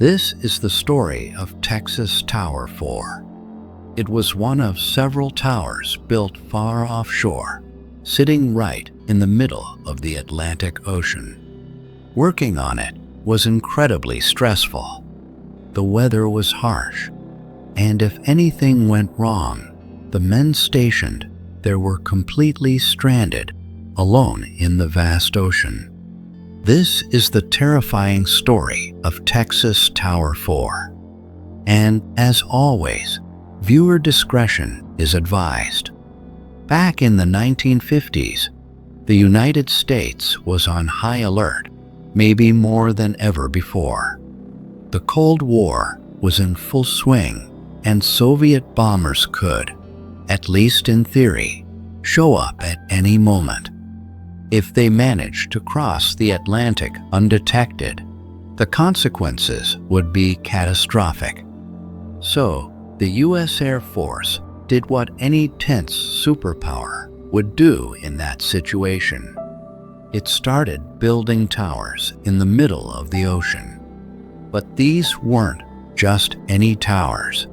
This is the story of Texas Tower 4. It was one of several towers built far offshore, sitting right in the middle of the Atlantic Ocean. Working on it was incredibly stressful. The weather was harsh, and if anything went wrong, the men stationed there were completely stranded, alone in the vast ocean. This is the terrifying story of Texas Tower 4. And, as always, viewer discretion is advised. Back in the 1950s, the United States was on high alert, maybe more than ever before. The Cold War was in full swing, and Soviet bombers could, at least in theory, show up at any moment. If they managed to cross the Atlantic undetected, the consequences would be catastrophic. So, the U.S. Air Force did what any tense superpower would do in that situation. It started building towers in the middle of the ocean. But these weren't just any towers.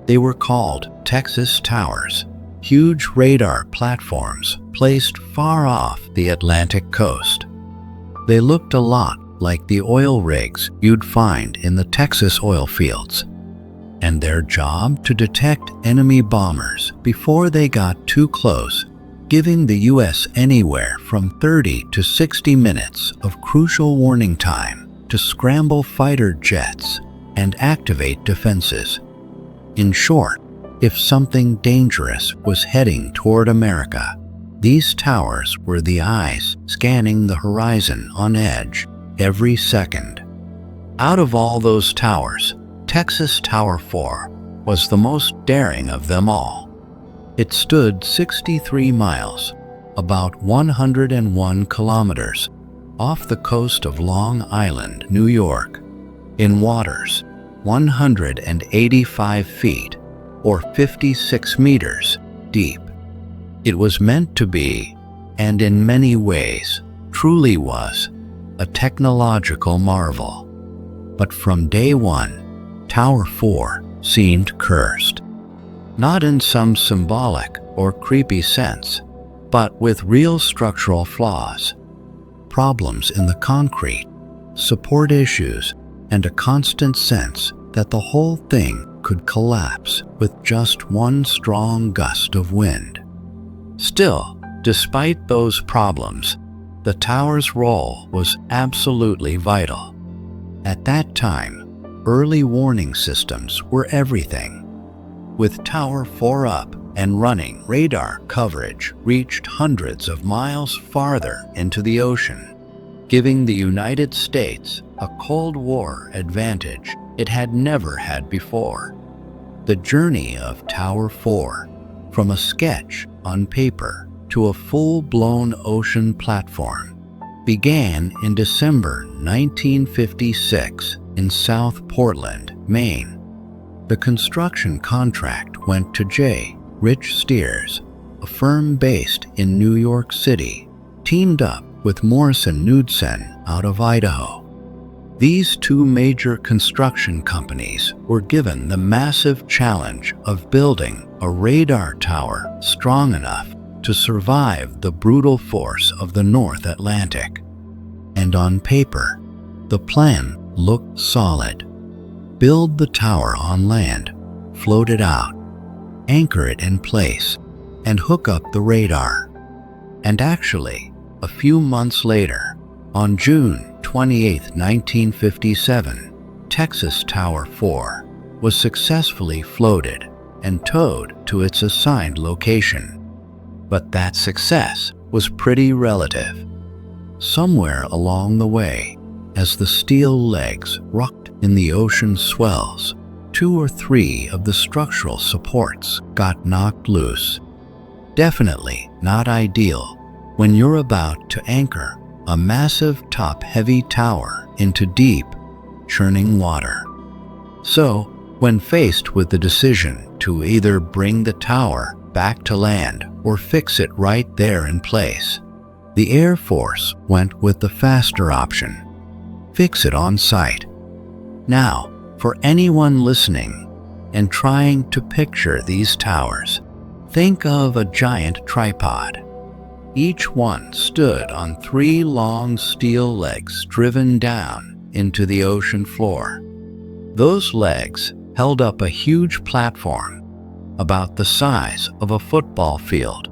They were called Texas Towers, huge radar platforms placed far off the Atlantic coast. They looked a lot like the oil rigs you'd find in the Texas oil fields, and their job to detect enemy bombers before they got too close, giving the U.S. anywhere from 30 to 60 minutes of crucial warning time to scramble fighter jets and activate defenses. In short, if something dangerous was heading toward America, these towers were the eyes scanning the horizon on edge every second. Out of all those towers, Texas Tower 4 was the most daring of them all. It stood 63 miles, about 101 kilometers, off the coast of Long Island, New York, in waters 185 feet or 56 meters deep. It was meant to be, and in many ways truly was, a technological marvel. But from day one, Tower 4 seemed cursed. Not in some symbolic or creepy sense, but with real structural flaws. Problems in the concrete, support issues, and a constant sense that the whole thing could collapse with just one strong gust of wind. Still, despite those problems, the tower's role was absolutely vital. At that time, early warning systems were everything. With Tower 4 up and running, radar coverage reached hundreds of miles farther into the ocean, giving the United States a Cold War advantage it had never had before. The journey of Tower 4, from a sketch on paper to a full-blown ocean platform, began in December 1956 in South Portland, Maine. The construction contract went to J. Rich Steers, a firm based in New York City, teamed up with Morrison Knudsen out of Idaho. These two major construction companies were given the massive challenge of building a radar tower strong enough to survive the brutal force of the North Atlantic. And on paper, the plan looked solid. Build the tower on land, float it out, anchor it in place, and hook up the radar. And actually, a few months later, on June 28, 1957, Texas Tower 4 was successfully floated and towed to its assigned location. But that success was pretty relative. Somewhere along the way, as the steel legs rocked in the ocean swells, 2 or 3 of the structural supports got knocked loose. Definitely not ideal when you're about to anchor a massive top-heavy tower into deep, churning water. So, when faced with the decision to either bring the tower back to land or fix it right there in place, the Air Force went with the faster option: fix it on site. Now, for anyone listening and trying to picture these towers, think of a giant tripod. Each one stood on 3 long steel legs driven down into the ocean floor. Those legs held up a huge platform about the size of a football field,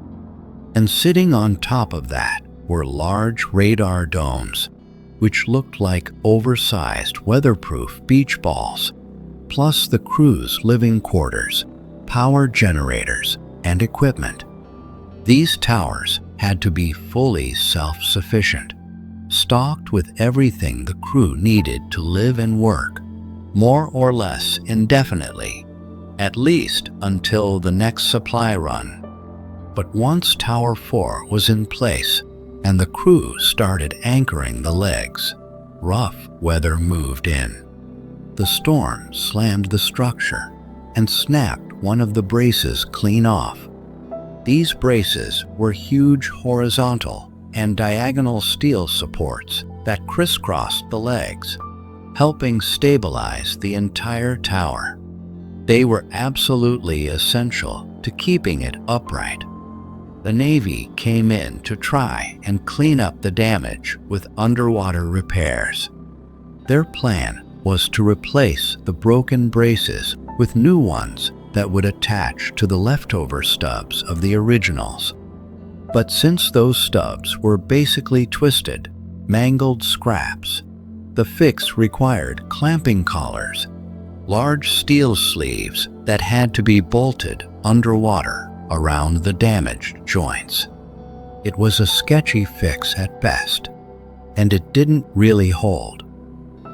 and sitting on top of that were large radar domes, which looked like oversized weatherproof beach balls, plus the crew's living quarters, power generators, and equipment. These towers had to be fully self-sufficient, stocked with everything the crew needed to live and work, more or less indefinitely, at least until the next supply run. But once Tower 4 was in place and the crew started anchoring the legs, rough weather moved in. The storm slammed the structure and snapped one of the braces clean off. These braces were huge horizontal and diagonal steel supports that crisscrossed the legs, helping stabilize the entire tower. They were absolutely essential to keeping it upright. The Navy came in to try and clean up the damage with underwater repairs. Their plan was to replace the broken braces with new ones that would attach to the leftover stubs of the originals. But since those stubs were basically twisted, mangled scraps, the fix required clamping collars, large steel sleeves that had to be bolted underwater around the damaged joints. It was a sketchy fix at best, and it didn't really hold.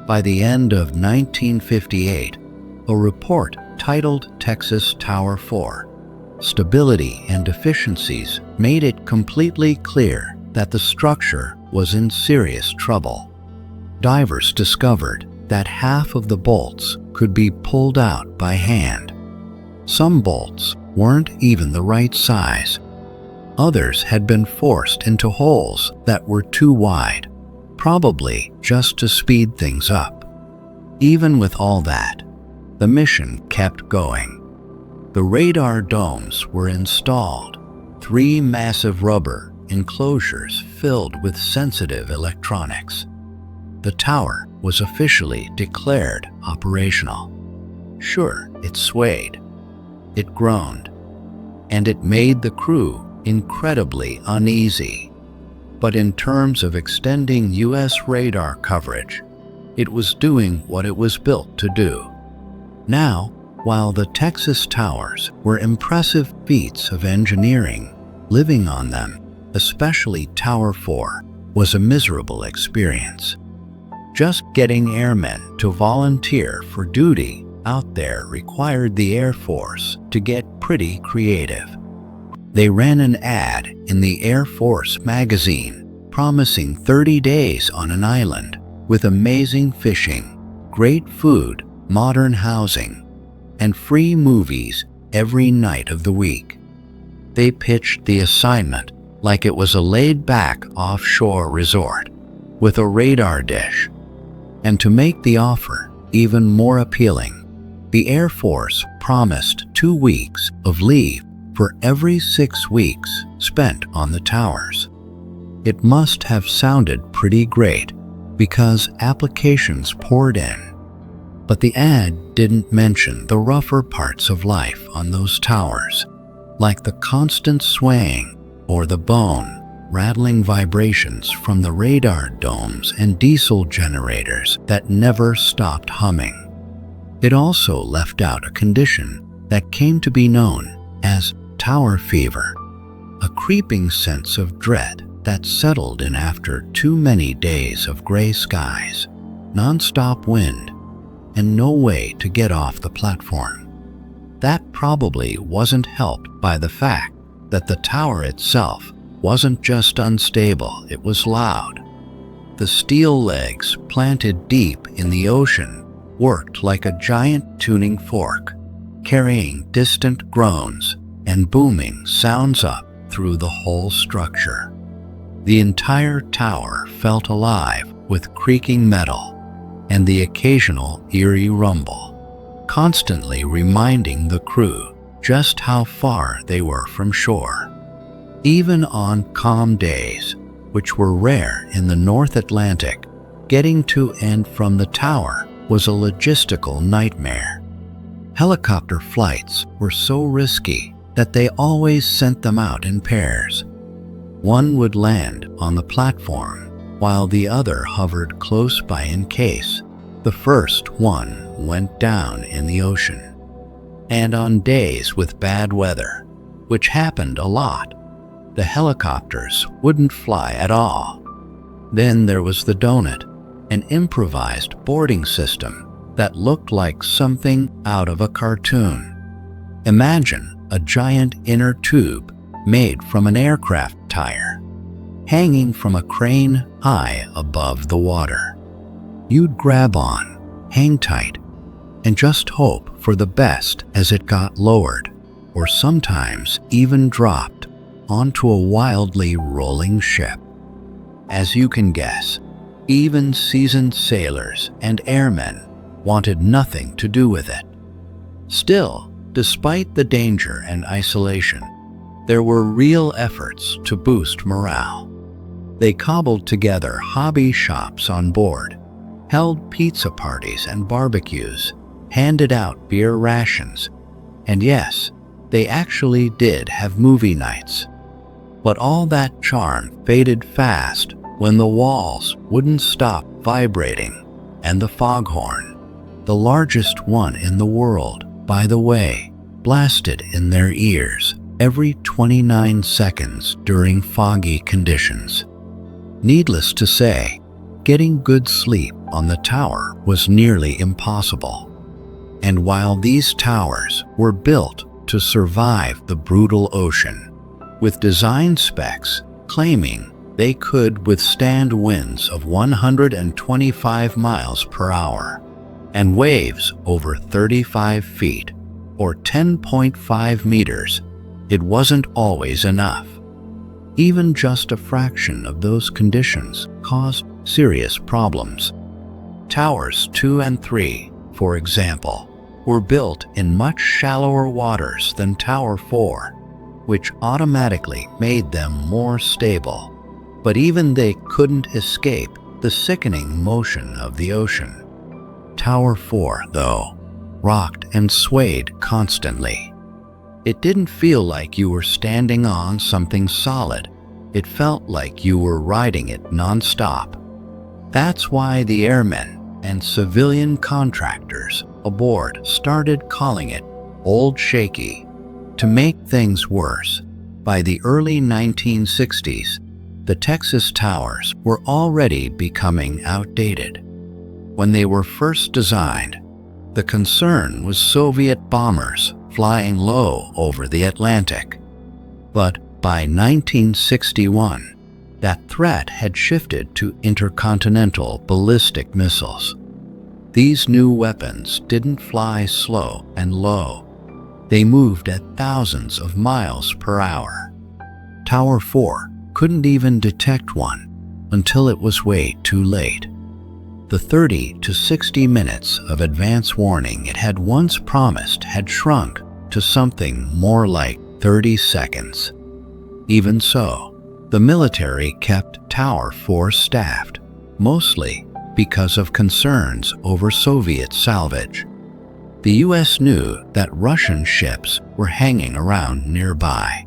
By the end of 1958, a report titled Texas Tower 4, Stability and Deficiencies made it completely clear that the structure was in serious trouble. Divers discovered that half of the bolts could be pulled out by hand. Some bolts weren't even the right size. Others had been forced into holes that were too wide, probably just to speed things up. Even with all that, the mission kept going. The radar domes were installed, 3 massive rubber enclosures filled with sensitive electronics. The tower was officially declared operational. Sure, it swayed, it groaned, and it made the crew incredibly uneasy. But in terms of extending U.S. radar coverage, it was doing what it was built to do. Now, while the Texas towers were impressive feats of engineering, living on them, especially Tower 4, was a miserable experience. Just getting airmen to volunteer for duty out there required the Air Force to get pretty creative. They ran an ad in the Air Force magazine promising 30 days on an island with amazing fishing, great food, modern housing, and free movies every night of the week. They pitched the assignment like it was a laid-back offshore resort with a radar dish. And to make the offer even more appealing, the Air Force promised 2 weeks of leave for every 6 weeks spent on the towers. It must have sounded pretty great because applications poured in. But the ad didn't mention the rougher parts of life on those towers, like the constant swaying or the bone-rattling vibrations from the radar domes and diesel generators that never stopped humming. It also left out a condition that came to be known as tower fever, a creeping sense of dread that settled in after too many days of gray skies, non-stop wind, and no way to get off the platform. That probably wasn't helped by the fact that the tower itself wasn't just unstable, it was loud. The steel legs planted deep in the ocean worked like a giant tuning fork, carrying distant groans and booming sounds up through the whole structure. The entire tower felt alive with creaking metal, and the occasional eerie rumble, constantly reminding the crew just how far they were from shore. Even on calm days, which were rare in the North Atlantic, getting to and from the tower was a logistical nightmare. Helicopter flights were so risky that they always sent them out in pairs. One would land on the platform while the other hovered close by in case the first one went down in the ocean. And on days with bad weather, which happened a lot, the helicopters wouldn't fly at all. Then there was the donut, an improvised boarding system that looked like something out of a cartoon. Imagine a giant inner tube made from an aircraft tire, hanging from a crane high above the water. You'd grab on, hang tight, and just hope for the best as it got lowered, or sometimes even dropped onto a wildly rolling ship. As you can guess, even seasoned sailors and airmen wanted nothing to do with it. Still, despite the danger and isolation, there were real efforts to boost morale. They cobbled together hobby shops on board, held pizza parties and barbecues, handed out beer rations, and yes, they actually did have movie nights. But all that charm faded fast when the walls wouldn't stop vibrating, and the foghorn, the largest one in the world, by the way, blasted in their ears every 29 seconds during foggy conditions. Needless to say, getting good sleep on the tower was nearly impossible. And while these towers were built to survive the brutal ocean, with design specs claiming they could withstand winds of 125 miles per hour and waves over 35 feet or 10.5 meters, it wasn't always enough. Even just a fraction of those conditions caused serious problems. Towers 2 and 3, for example, were built in much shallower waters than Tower 4, which automatically made them more stable. But even they couldn't escape the sickening motion of the ocean. Tower 4, though, rocked and swayed constantly. It didn't feel like you were standing on something solid. It felt like you were riding it non-stop. That's why the airmen and civilian contractors aboard started calling it Old Shaky. To make things worse, by the early 1960s, the Texas towers were already becoming outdated. When they were first designed, the concern was Soviet bombers flying low over the Atlantic. But by 1961, that threat had shifted to intercontinental ballistic missiles. These new weapons didn't fly slow and low. They moved at thousands of miles per hour. Tower 4 couldn't even detect one until it was way too late. The 30 to 60 minutes of advance warning it had once promised had shrunk to something more like 30 seconds. Even so, the military kept Tower 4 staffed, mostly because of concerns over Soviet salvage. The U.S. knew that Russian ships were hanging around nearby,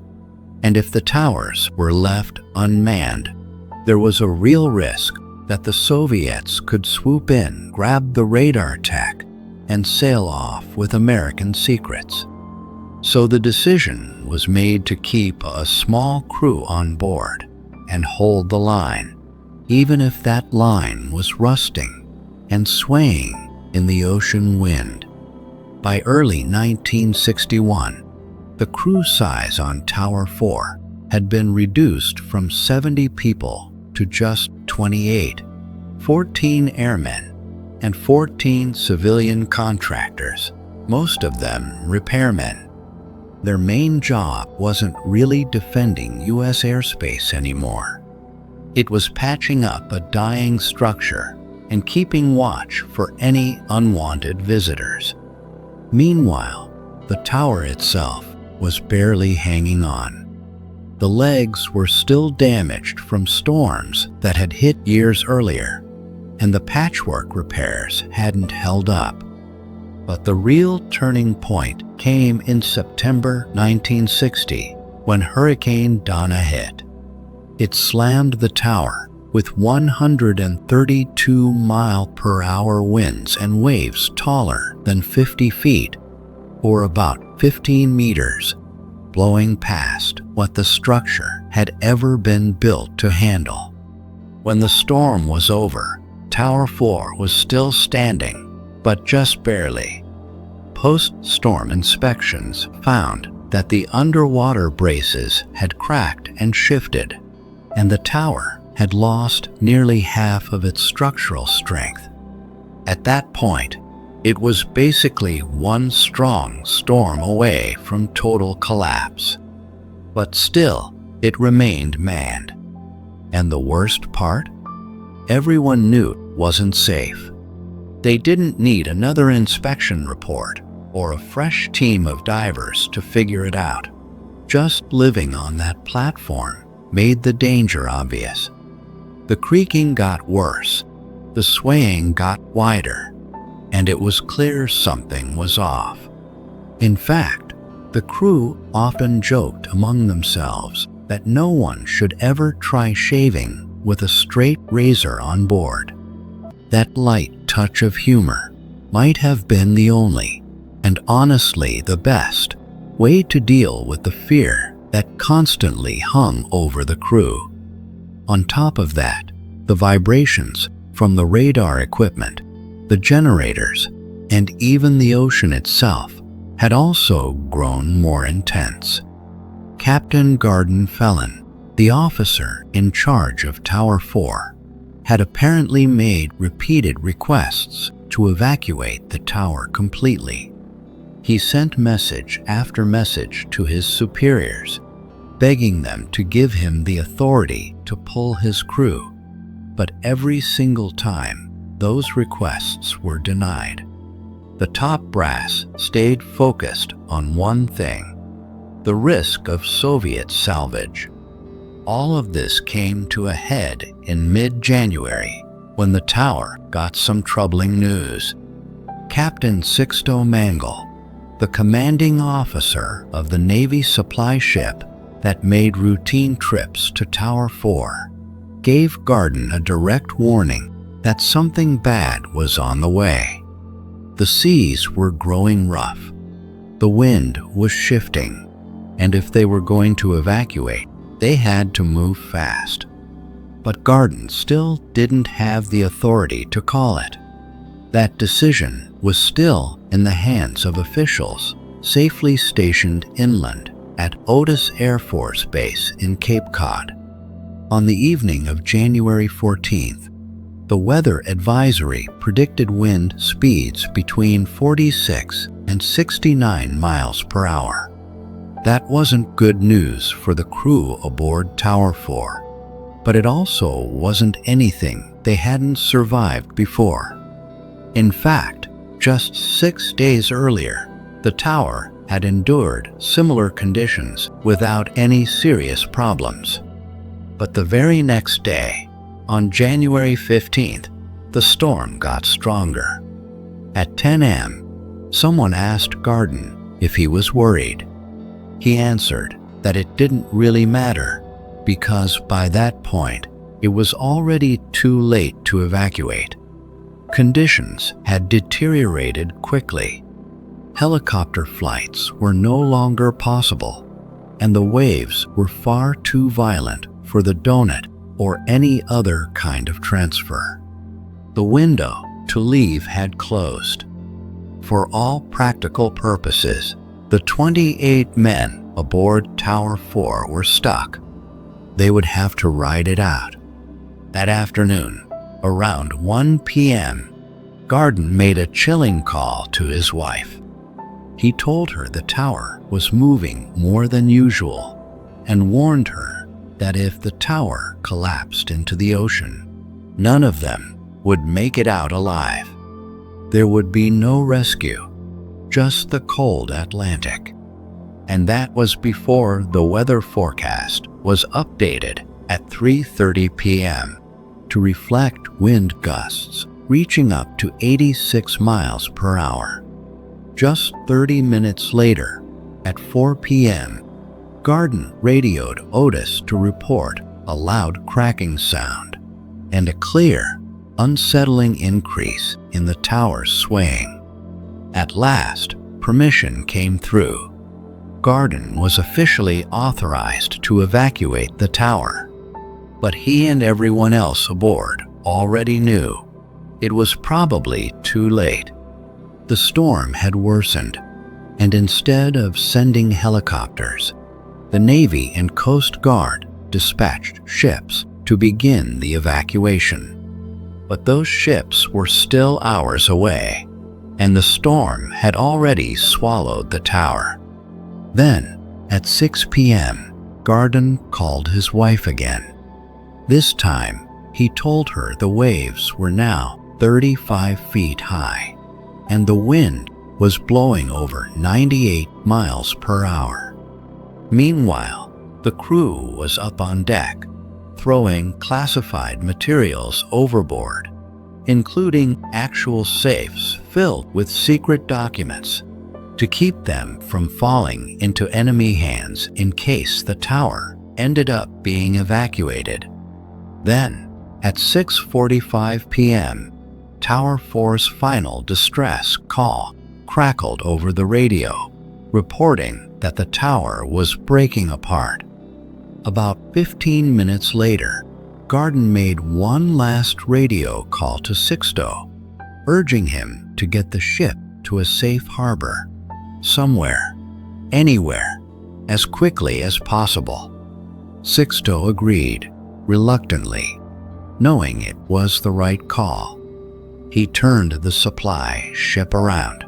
and if the towers were left unmanned, there was a real risk that the Soviets could swoop in, grab the radar tech, and sail off with American secrets. So the decision was made to keep a small crew on board and hold the line, even if that line was rusting and swaying in the ocean wind. By early 1961, the crew size on Tower 4 had been reduced from 70 people to just 28, 14 airmen and 14 civilian contractors, most of them repairmen. Their main job wasn't really defending U.S. airspace anymore. It was patching up a dying structure and keeping watch for any unwanted visitors. Meanwhile, the tower itself was barely hanging on. The legs were still damaged from storms that had hit years earlier, and the patchwork repairs hadn't held up. But the real turning point came in September 1960 when Hurricane Donna hit. It slammed the tower with 132 mile-per-hour winds and waves taller than 50 feet, or about 15 meters, blowing past what the structure had ever been built to handle. When the storm was over, Tower 4 was still standing, but just barely. Post-storm inspections found that the underwater braces had cracked and shifted, and the tower had lost nearly half of its structural strength. At that point, it was basically one strong storm away from total collapse. But still, it remained manned. And the worst part? Everyone knew it wasn't safe. They didn't need another inspection report or a fresh team of divers to figure it out. Just living on that platform made the danger obvious. The creaking got worse, the swaying got wider, and it was clear something was off. In fact, the crew often joked among themselves that no one should ever try shaving with a straight razor on board. That light touch of humor might have been the only, and honestly the best, way to deal with the fear that constantly hung over the crew. On top of that, the vibrations from the radar equipment, the generators, and even the ocean itself had also grown more intense. Captain Garden Felon, the officer in charge of Tower 4, had apparently made repeated requests to evacuate the tower completely. He sent message after message to his superiors, begging them to give him the authority to pull his crew, but every single time, those requests were denied. The top brass stayed focused on one thing: the risk of Soviet salvage. All of this came to a head in mid-January when the tower got some troubling news. Captain Sixto Mangle, the commanding officer of the Navy supply ship that made routine trips to Tower 4, gave Garden a direct warning that something bad was on the way. The seas were growing rough, the wind was shifting, and if they were going to evacuate, they had to move fast. But Garden still didn't have the authority to call it. That decision was still in the hands of officials safely stationed inland at Otis Air Force Base in Cape Cod. On the evening of January 14th, the weather advisory predicted wind speeds between 46 and 69 miles per hour. That wasn't good news for the crew aboard Tower 4, but it also wasn't anything they hadn't survived before. In fact, just 6 days earlier, the tower had endured similar conditions without any serious problems. But the very next day, on January 15th, the storm got stronger. At 10 a.m., someone asked Garden if he was worried. He answered that it didn't really matter because by that point, it was already too late to evacuate. Conditions had deteriorated quickly. Helicopter flights were no longer possible, and the waves were far too violent for the donut or any other kind of transfer. The window to leave had closed. For all practical purposes, the 28 men aboard Tower 4 were stuck. They would have to ride it out. That afternoon, around 1 p.m., Garden made a chilling call to his wife. He told her the tower was moving more than usual and warned her that if the tower collapsed into the ocean, none of them would make it out alive. There would be no rescue, just the cold Atlantic. And that was before the weather forecast was updated at 3:30 p.m. to reflect wind gusts reaching up to 86 miles per hour. Just 30 minutes later, at 4 p.m., Garden radioed Otis to report a loud cracking sound and a clear, unsettling increase in the tower's swaying. At last, permission came through. Garden was officially authorized to evacuate the tower, but he and everyone else aboard already knew it was probably too late. The storm had worsened, and instead of sending helicopters, the Navy and Coast Guard dispatched ships to begin the evacuation. But those ships were still hours away, and the storm had already swallowed the tower. Then, at 6 p.m., Garden called his wife again. This time, he told her the waves were now 35 feet high, and the wind was blowing over 98 miles per hour. Meanwhile, the crew was up on deck, throwing classified materials overboard, including actual safes filled with secret documents, to keep them from falling into enemy hands in case the tower ended up being evacuated. Then, at 6:45 p.m., Tower 4's final distress call crackled over the radio, reporting that the tower was breaking apart. About 15 minutes later, Garden made one last radio call to Sixto, urging him to get the ship to a safe harbor, somewhere, anywhere, as quickly as possible. Sixto agreed, reluctantly, knowing it was the right call. He turned the supply ship around.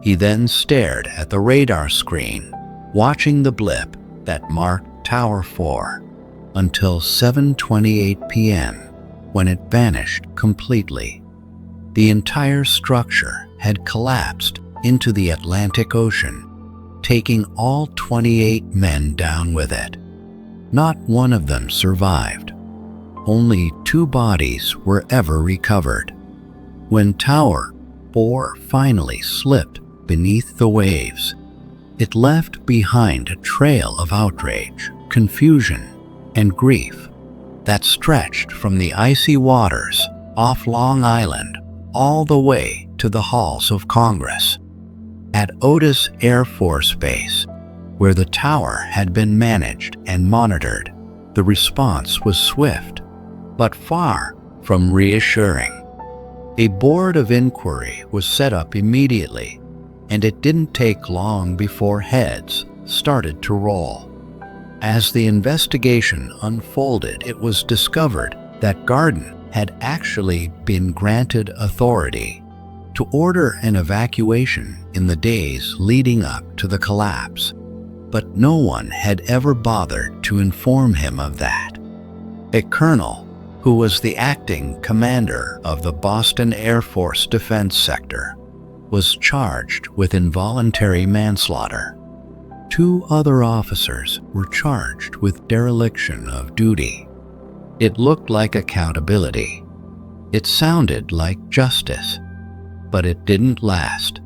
He then stared at the radar screen, watching the blip that marked Tower 4 until 7:28 p.m., when it vanished completely. The entire structure had collapsed into the Atlantic Ocean, taking all 28 men down with it. Not one of them survived. Only 2 bodies were ever recovered. When Tower 4 finally slipped beneath the waves, it left behind a trail of outrage, confusion, and grief that stretched from the icy waters off Long Island all the way to the halls of Congress. At Otis Air Force Base, where the tower had been managed and monitored, the response was swift, but far from reassuring. A board of inquiry was set up immediately, and it didn't take long before heads started to roll. As the investigation unfolded, it was discovered that Garden had actually been granted authority to order an evacuation in the days leading up to the collapse, but no one had ever bothered to inform him of that. A colonel, who was the acting commander of the Boston Air Force Defense Sector, was charged with involuntary manslaughter. 2 other officers were charged with dereliction of duty. It looked like accountability. It sounded like justice, but it didn't last.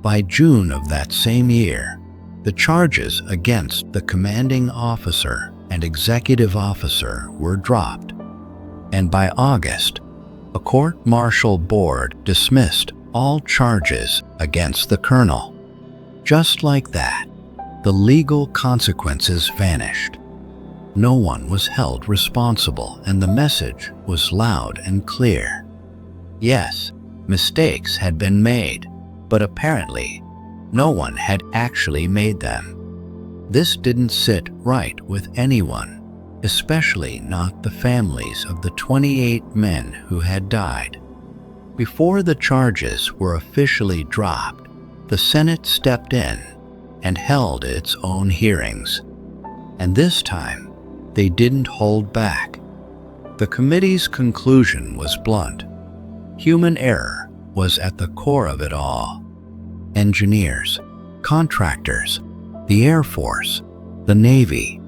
By June of that same year, the charges against the commanding officer and executive officer were dropped, and by August, a court-martial board dismissed all charges against the colonel. Just like that, the legal consequences vanished. No one was held responsible, and the message was loud and clear. Yes, mistakes had been made, but apparently, no one had actually made them. This didn't sit right with anyone, especially not the families of the 28 men who had died. Before the charges were officially dropped, the Senate stepped in and held its own hearings. And this time, they didn't hold back. The committee's conclusion was blunt Human error was at the core of it all. Engineers, contractors, the Air Force, the Navy,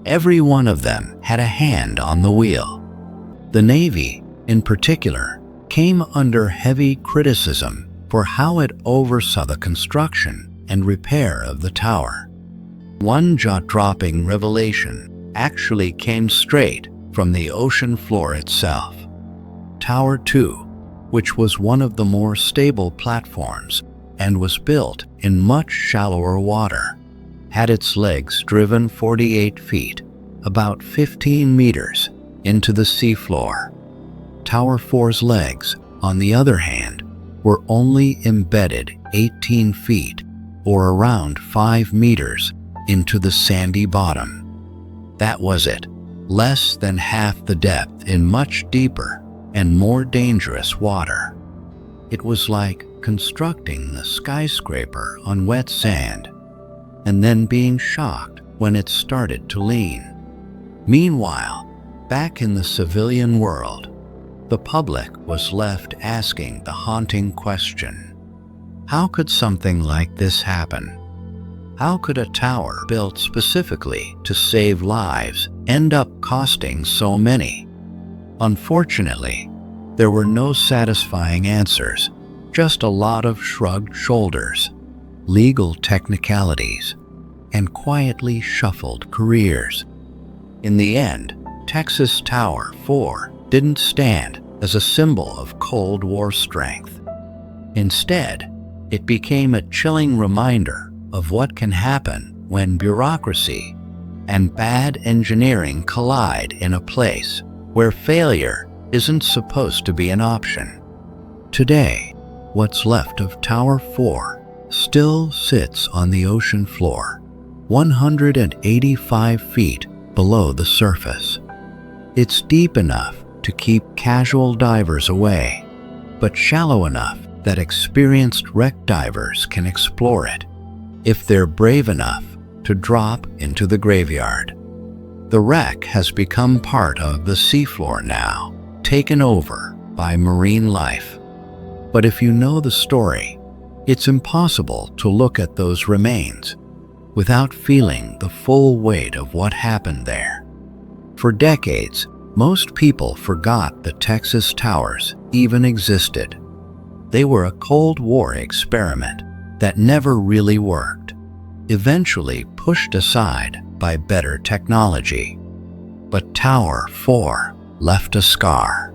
every one of them had a hand on the wheel. The Navy, in particular, came under heavy criticism for how it oversaw the construction and repair of the tower. One jaw-dropping revelation actually came straight from the ocean floor itself. Tower 2, which was one of the more stable platforms and was built in much shallower water, had its legs driven 48 feet, about 15 meters, into the seafloor. Tower 4's legs, on the other hand, were only embedded 18 feet, or around 5 meters, into the sandy bottom. That was it, less than half the depth in much deeper and more dangerous water. It was like constructing the skyscraper on wet sand, and then being shocked when it started to lean. Meanwhile, back in the civilian world, the public was left asking the haunting question: how could something like this happen? How could a tower built specifically to save lives end up costing so many? Unfortunately, there were no satisfying answers, just a lot of shrugged shoulders, legal technicalities, and quietly shuffled careers. In the end, Texas Tower 4 didn't stand as a symbol of Cold War strength. Instead, it became a chilling reminder of what can happen when bureaucracy and bad engineering collide in a place where failure isn't supposed to be an option. Today, what's left of Tower 4 still sits on the ocean floor, 185 feet below the surface. It's deep enough to keep casual divers away, but shallow enough that experienced wreck divers can explore it, if they're brave enough to drop into the graveyard. The wreck has become part of the seafloor now, taken over by marine life. But if you know the story, it's impossible to look at those remains without feeling the full weight of what happened there. For decades, most people forgot the Texas Towers even existed. They were a Cold War experiment that never really worked, eventually pushed aside by better technology. But Tower 4 left a scar.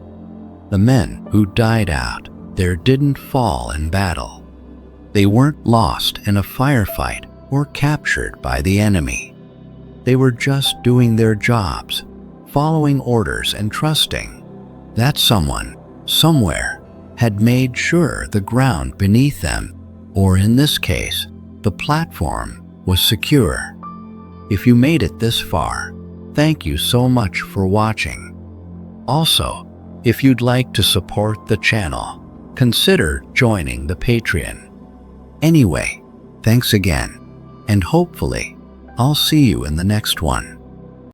The men who died out there didn't fall in battle. They weren't lost in a firefight or captured by the enemy. They were just doing their jobs, following orders and trusting that someone, somewhere, had made sure the ground beneath them, or in this case, the platform, was secure. If you made it this far, thank you so much for watching. Also, if you'd like to support the channel, consider joining the Patreon. Anyway, thanks again, and hopefully, I'll see you in the next one.